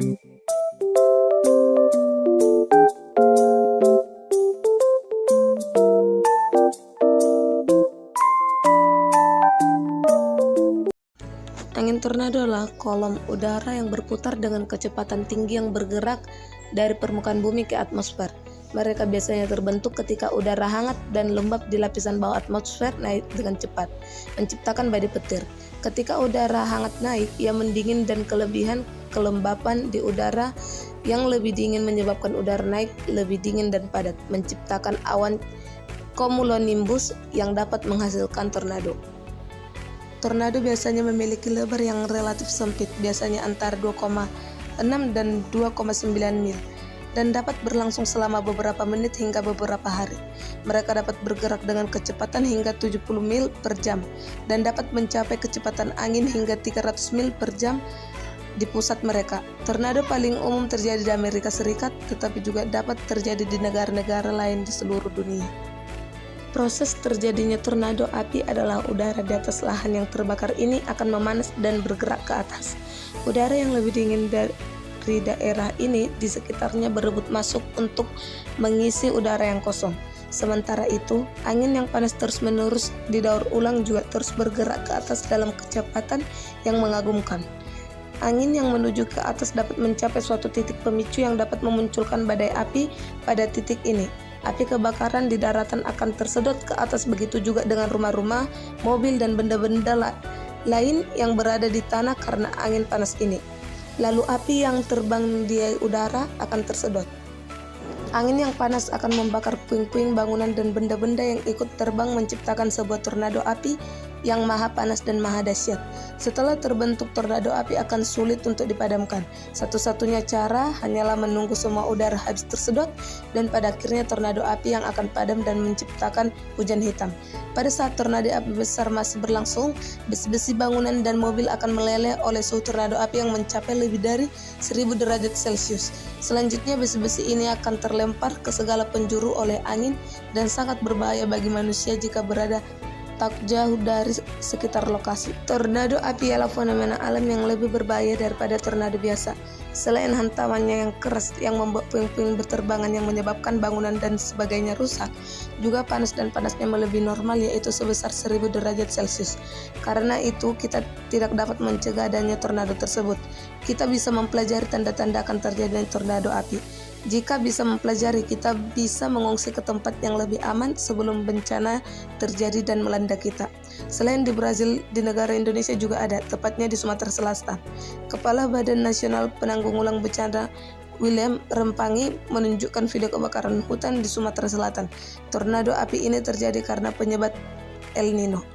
Angin tornado adalah kolom udara yang berputar dengan kecepatan tinggi yang bergerak dari permukaan bumi ke atmosfer. Mereka biasanya terbentuk ketika udara hangat dan lembab di lapisan bawah atmosfer naik dengan cepat, menciptakan badai petir. Ketika udara hangat naik, ia mendingin dan kelebihan kelembapan di udara yang lebih dingin menyebabkan udara naik lebih dingin dan padat, menciptakan awan cumulonimbus yang dapat menghasilkan tornado. Tornado biasanya memiliki lebar yang relatif sempit, biasanya antara 2,6 dan 2,9 mil, dan dapat berlangsung selama beberapa menit hingga beberapa hari. Mereka dapat bergerak dengan kecepatan hingga 70 mil per jam, dan dapat mencapai kecepatan angin hingga 300 mil per jam di pusat mereka. Tornado paling umum terjadi di Amerika Serikat, tetapi juga dapat terjadi di negara-negara lain di seluruh dunia. Proses terjadinya tornado api adalah udara di atas lahan yang terbakar ini akan memanas dan bergerak ke atas. Udara yang lebih dingin dari daerah ini di sekitarnya berebut masuk untuk mengisi udara yang kosong. Sementara itu, angin yang panas terus-menerus didaur ulang juga terus bergerak ke atas dalam kecepatan yang mengagumkan. Angin yang menuju ke atas dapat mencapai suatu titik pemicu yang dapat memunculkan badai api pada titik ini. Api kebakaran di daratan akan tersedot ke atas, begitu juga dengan rumah-rumah, mobil, dan benda-benda lain yang berada di tanah karena angin panas ini. Lalu api yang terbang di udara akan tersedot. Angin yang panas akan membakar puing-puing bangunan dan benda-benda yang ikut terbang, menciptakan sebuah tornado api yang maha panas dan maha dahsyat. Setelah terbentuk, tornado api akan sulit untuk dipadamkan. Satu-satunya cara hanyalah menunggu semua udara habis tersedot, dan pada akhirnya tornado api yang akan padam dan menciptakan hujan hitam. Pada saat tornado api besar masih berlangsung, besi-besi bangunan dan mobil akan meleleh oleh suhu tornado api yang mencapai lebih dari 1000 derajat Celcius. Selanjutnya, besi-besi ini akan terlempar ke segala penjuru oleh angin dan sangat berbahaya bagi manusia jika berada tak jauh dari sekitar lokasi. Tornado api adalah fenomena alam yang lebih berbahaya daripada tornado biasa. Selain hantamannya yang keras yang membuat puing-puing berterbangan yang menyebabkan bangunan dan sebagainya rusak, juga panas dan panasnya melebihi normal, yaitu sebesar 1000 derajat Celcius. Karena itu, kita tidak dapat mencegah adanya tornado tersebut. Kita bisa mempelajari tanda-tanda akan terjadinya tornado api. Jika bisa mempelajari, kita bisa mengungsi ke tempat yang lebih aman sebelum bencana terjadi dan melanda kita. Selain di Brazil, di negara Indonesia juga ada, tepatnya di Sumatera Selatan. Kepala Badan Nasional Penanggulangan Bencana William Rempangi menunjukkan video kebakaran hutan di Sumatera Selatan. Tornado api ini terjadi karena penyebab El Nino.